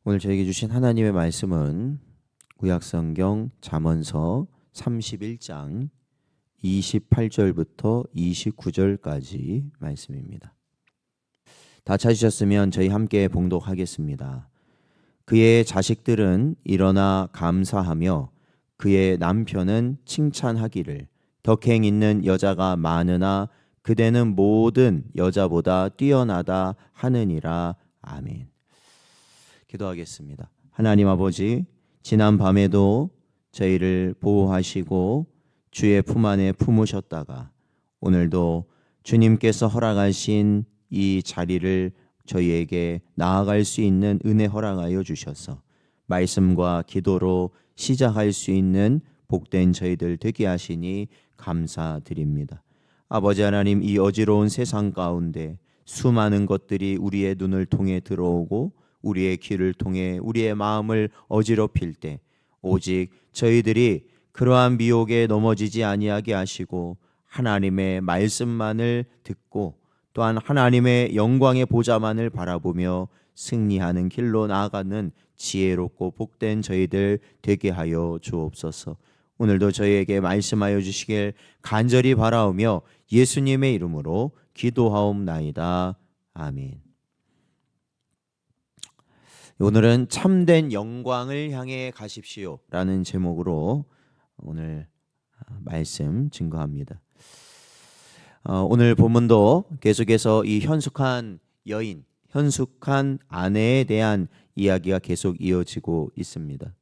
오늘 저에게 주신 하나님의 말씀은 구약성경 잠언서 31장 28절부터 29절까지 말씀입니다. 다 찾으셨으면 저희 함께 봉독하겠습니다. 그의 자식들은 일어나 감사하며 그의 남편은 칭찬하기를 덕행 있는 여자가 많으나 그대는 모든 여자보다 뛰어나다 하느니라. 아멘. 기도하겠습니다. 하나님 아버지, 지난 밤에도 저희를 보호하시고 주의 품 안에 품으셨다가 오늘도 주님께서 허락하신 이 자리를 저희에게 나아갈 수 있는 은혜 허락하여 주셔서 말씀과 기도로 시작할 수 있는 복된 저희들 되게 하시니 감사드립니다. 아버지 하나님, 이 어지러운 세상 가운데 수많은 것들이 우리의 눈을 통해 들어오고 우리의 귀를 통해 우리의 마음을 어지럽힐 때 오직 저희들이 그러한 미혹에 넘어지지 아니하게 하시고 하나님의 말씀만을 듣고 또한 하나님의 영광의 보좌만을 바라보며 승리하는 길로 나아가는 지혜롭고 복된 저희들 되게 하여 주옵소서. 오늘도 저희에게 말씀하여 주시길 간절히 바라오며 예수님의 이름으로 기도하옵나이다. 아멘. 오늘은 참된 영광을 향해 가십시오 라는 제목으로 오늘 말씀 증거합니다. 오늘 본문도 계속해서 이 현숙한 여인, 현숙한 아내에 대한 이야기가 계속 이어지고 있습니다.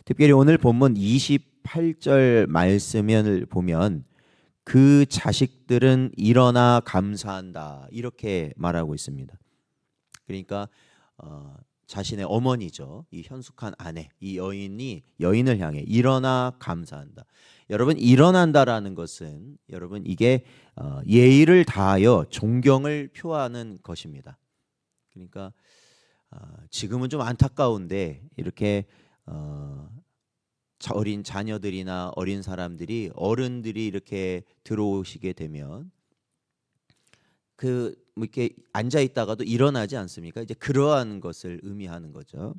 특별히 오늘 본문 28절 말씀을 보면 그 자식들은 일어나 감사한다 이렇게 말하고 있습니다. 그러니까 자신의 어머니죠. 이 현숙한 아내, 이 여인이 여인을 향해 일어나 감사한다. 여러분, 일어난다라는 것은 여러분 이게 예의를 다하여 존경을 표하는 것입니다. 그러니까 지금은 좀 안타까운데 이렇게 어린 자녀들이나 어린 사람들이 어른들이 이렇게 들어오시게 되면 이렇게 앉아 있다가도 일어나지 않습니까? 이제 그러한 것을 의미하는 거죠.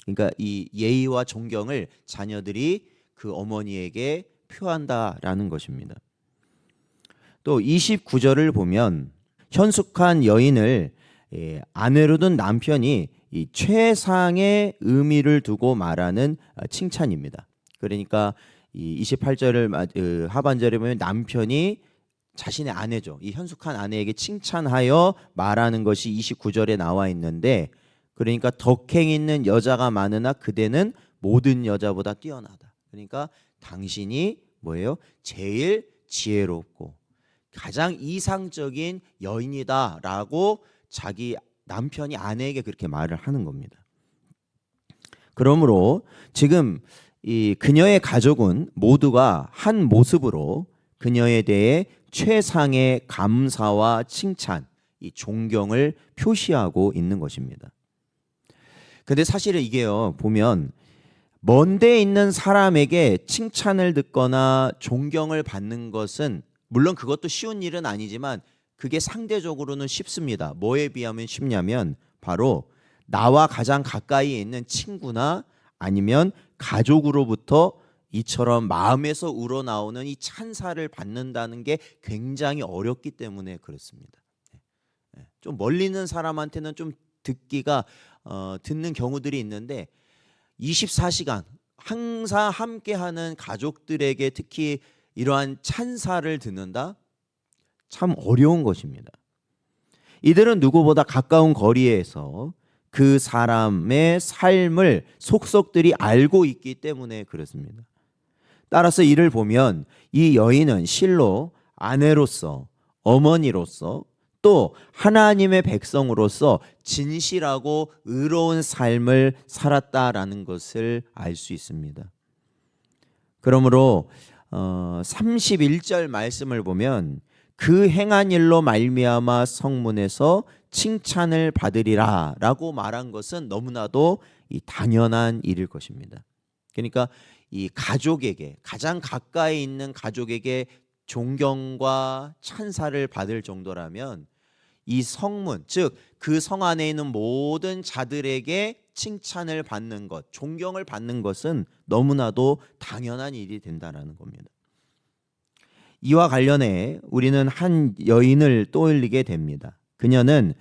그러니까 이 예의와 존경을 자녀들이 그 어머니에게 표한다라는 것입니다. 또 29절을 보면 현숙한 여인을 아내로 둔 남편이 이 최상의 의미를 두고 말하는 칭찬입니다. 그러니까 이 28절을 하반절에 보면 남편이 자신의 아내죠. 이 현숙한 아내에게 칭찬하여 말하는 것이 29절에 나와 있는데, 그러니까 덕행 있는 여자가 많으나 그대는 모든 여자보다 뛰어나다. 그러니까 당신이 뭐예요? 제일 지혜롭고 가장 이상적인 여인이다라고 자기 남편이 아내에게 그렇게 말을 하는 겁니다. 그러므로 지금 이 그녀의 가족은 모두가 한 모습으로 그녀에 대해 최상의 감사와 칭찬, 이 존경을 표시하고 있는 것입니다. 근데 사실은 이게요, 보면 먼데 있는 사람에게 칭찬을 듣거나 존경을 받는 것은 물론 그것도 쉬운 일은 아니지만 그게 상대적으로는 쉽습니다. 뭐에 비하면 쉽냐면 바로 나와 가장 가까이 있는 친구나 아니면 가족으로부터 이처럼 마음에서 우러나오는 이 찬사를 받는다는 게 굉장히 어렵기 때문에 그렇습니다. 좀 멀리 있는 사람한테는 좀 듣기가 듣는 경우들이 있는데 24시간 항상 함께하는 가족들에게 특히 이러한 찬사를 듣는다? 참 어려운 것입니다. 이들은 누구보다 가까운 거리에서 그 사람의 삶을 속속들이 알고 있기 때문에 그렇습니다. 따라서 이를 보면 이 여인은 실로 아내로서, 어머니로서, 또 하나님의 백성으로서 진실하고 의로운 삶을 살았다라는 것을 알 수 있습니다. 그러므로 31절 말씀을 보면 그 행한 일로 말미암아 성문에서 칭찬을 받으리라 라고 말한 것은 너무나도 이 당연한 일일 것입니다. 그러니까 이 가족에게, 가장 가까이 있는 가족에게 존경과 찬사를 받을 정도라면 이 성문, 즉 그 성 안에 있는 모든 자들에게 칭찬을 받는 것, 존경을 받는 것은 너무나도 당연한 일이 된다라는 겁니다. 이와 관련해 우리는 한 여인을 떠올리게 됩니다. 그녀는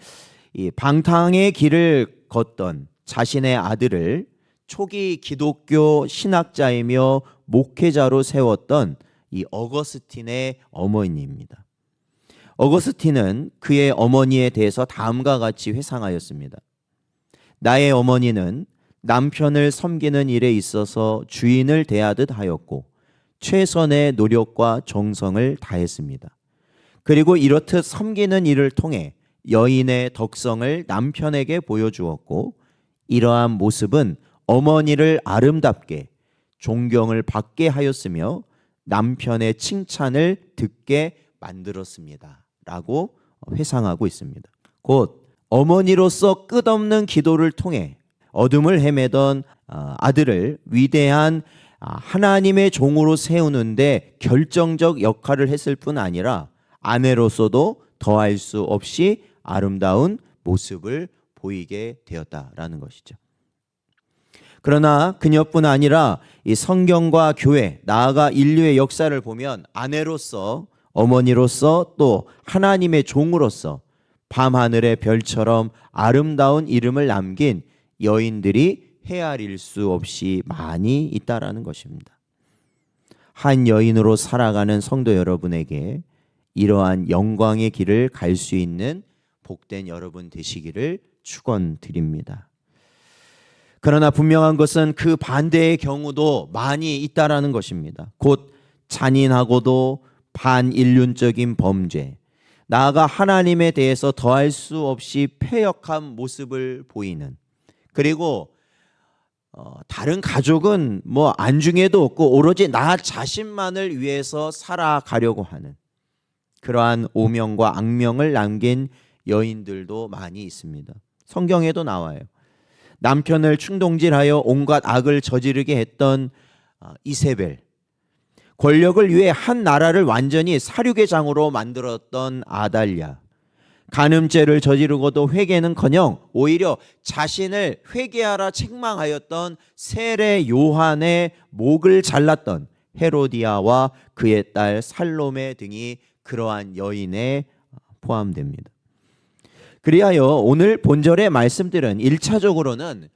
이 방탕의 길을 걷던 자신의 아들을 초기 기독교 신학자이며 목회자로 세웠던 이 어거스틴의 어머니입니다. 어거스틴은 그의 어머니에 대해서 다음과 같이 회상하였습니다. 나의 어머니는 남편을 섬기는 일에 있어서 주인을 대하듯 하였고 최선의 노력과 정성을 다했습니다. 그리고 이렇듯 섬기는 일을 통해 여인의 덕성을 남편에게 보여주었고 이러한 모습은 어머니를 아름답게 존경을 받게 하였으며 남편의 칭찬을 듣게 만들었습니다. 라고 회상하고 있습니다. 곧 어머니로서 끝없는 기도를 통해 어둠을 헤매던 아들을 위대한 하나님의 종으로 세우는데 결정적 역할을 했을 뿐 아니라 아내로서도 더할 수 없이 아름다운 모습을 보이게 되었다라는 것이죠. 그러나 그녀뿐 아니라 이 성경과 교회, 나아가 인류의 역사를 보면 아내로서, 어머니로서, 또 하나님의 종으로서 밤하늘의 별처럼 아름다운 이름을 남긴 여인들이 헤아릴 수 없이 많이 있다라는 것입니다. 한 여인으로 살아가는 성도 여러분에게 이러한 영광의 길을 갈 수 있는 복된 여러분 되시기를 축원드립니다. 그러나 분명한 것은 그 반대의 경우도 많이 있다라는 것입니다. 곧 잔인하고도 반인륜적인 범죄, 나아가 하나님에 대해서 더할 수 없이 패역한 모습을 보이는, 그리고 다른 가족은 뭐 안중에도 없고 오로지 나 자신만을 위해서 살아가려고 하는 그러한 오명과 악명을 남긴 여인들도 많이 있습니다. 성경에도 나와요. 남편을 충동질하여 온갖 악을 저지르게 했던 이세벨, 권력을 위해 한 나라를 완전히 사륙의 장으로 만들었던 아달랴, 간음죄를 저지르고도 회개는커녕 오히려 자신을 회개하라 책망하였던 세례 요한의 목을 잘랐던 헤로디아와 그의 딸 살로메 등이 그러한 여인에 포함됩니다. 그리하여 오늘 본절의 말씀들은 1차적으로는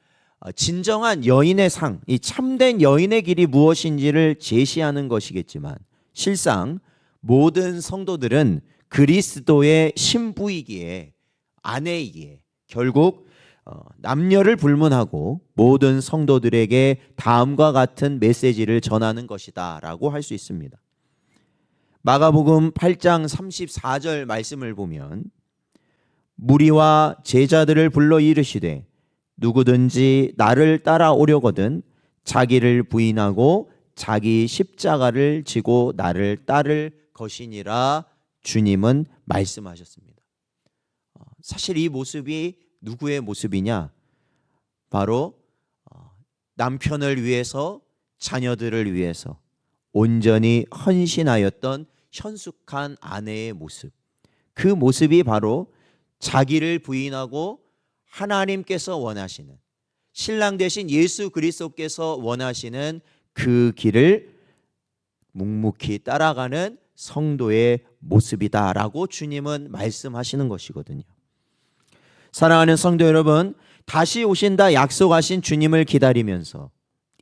진정한 여인의 상, 이 참된 여인의 길이 무엇인지를 제시하는 것이겠지만 실상 모든 성도들은 그리스도의 신부이기에, 아내이기에 결국 남녀를 불문하고 모든 성도들에게 다음과 같은 메시지를 전하는 것이다 라고 할 수 있습니다. 마가복음 8장 34절 말씀을 보면 무리와 제자들을 불러 이르시되 누구든지 나를 따라오려거든 자기를 부인하고 자기 십자가를 지고 나를 따를 것이니라 주님은 말씀하셨습니다. 사실 이 모습이 누구의 모습이냐? 바로 남편을 위해서, 자녀들을 위해서 온전히 헌신하였던 현숙한 아내의 모습, 그 모습이 바로 자기를 부인하고 하나님께서 원하시는, 신랑 되신 예수 그리스도께서 원하시는 그 길을 묵묵히 따라가는 성도의 모습이다라고 주님은 말씀하시는 것이거든요. 사랑하는 성도 여러분, 다시 오신다 약속하신 주님을 기다리면서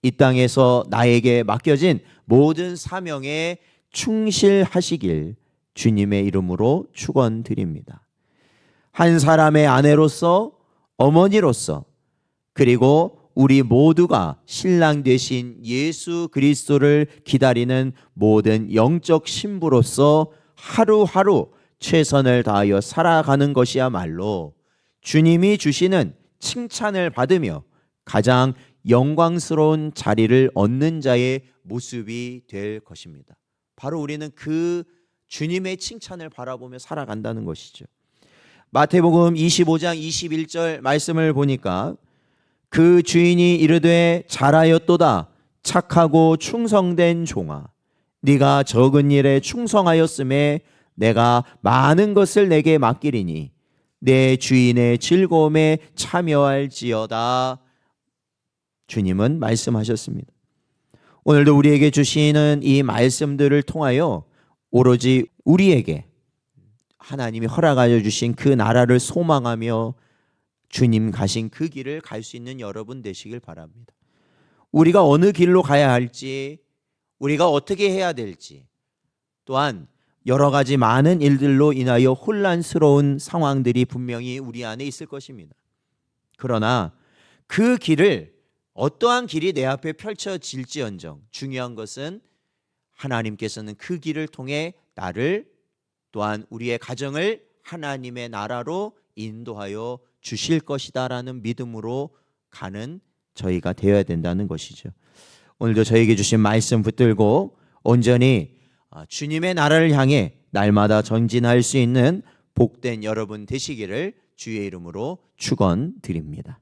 이 땅에서 나에게 맡겨진 모든 사명에 충실하시길 주님의 이름으로 축원드립니다. 한 사람의 아내로서, 어머니로서, 그리고 우리 모두가 신랑 되신 예수 그리스도를 기다리는 모든 영적 신부로서 하루하루 최선을 다하여 살아가는 것이야말로 주님이 주시는 칭찬을 받으며 가장 영광스러운 자리를 얻는 자의 모습이 될 것입니다. 바로 우리는 그 주님의 칭찬을 바라보며 살아간다는 것이죠. 마태복음 25장 21절 말씀을 보니까 그 주인이 이르되 잘하였도다 착하고 충성된 종아, 네가 적은 일에 충성하였음에 내가 많은 것을 내게 맡기리니 내 주인의 즐거움에 참여할지어다. 주님은 말씀하셨습니다. 오늘도 우리에게 주시는 이 말씀들을 통하여 오로지 우리에게 하나님이 허락하여 주신 그 나라를 소망하며 주님 가신 그 길을 갈 수 있는 여러분 되시길 바랍니다. 우리가 어느 길로 가야 할지, 우리가 어떻게 해야 될지, 또한 여러 가지 많은 일들로 인하여 혼란스러운 상황들이 분명히 우리 안에 있을 것입니다. 그러나 그 길을 어떠한 길이 내 앞에 펼쳐질지언정 중요한 것은 하나님께서는 그 길을 통해 나를 또한 우리의 가정을 하나님의 나라로 인도하여 주실 것이다라는 믿음으로 가는 저희가 되어야 된다는 것이죠. 오늘도 저에게 주신 말씀 붙들고 온전히 주님의 나라를 향해 날마다 전진할 수 있는 복된 여러분 되시기를 주의 이름으로 축원드립니다.